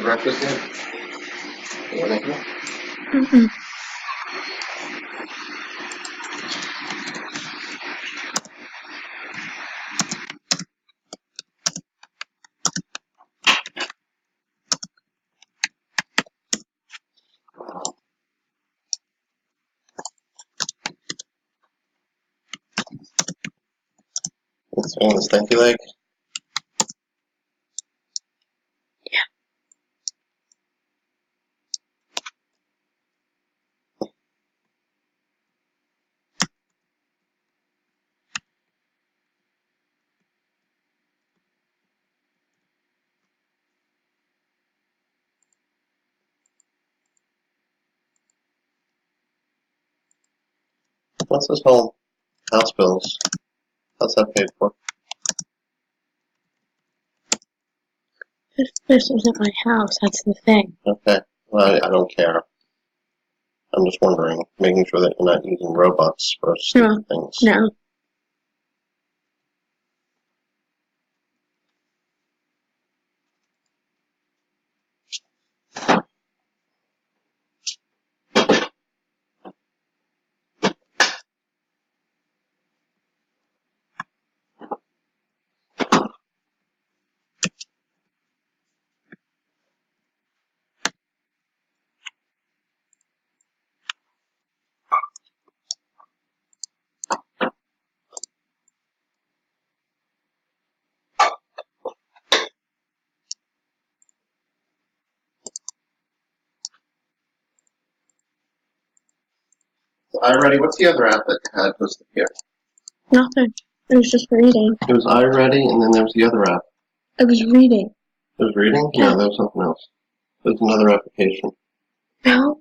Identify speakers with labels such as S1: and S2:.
S1: breakfast yet? You want anything?
S2: Mm-mm.
S1: What's on the stinky leg?
S2: Yeah.
S1: What's this whole house bills? How's that paid for?
S2: This isn't my house, that's the thing.
S1: Okay. Well, I don't care. I'm just wondering, making sure that you're not using robots for stupid things.
S2: No.
S1: iReady, what's the other app that you had listed here?
S2: Nothing. It was just reading.
S1: It was iReady, and then there was the other app.
S2: It was reading.
S1: It was reading?
S2: Yeah.
S1: No, there was something else. There's another application.
S2: No.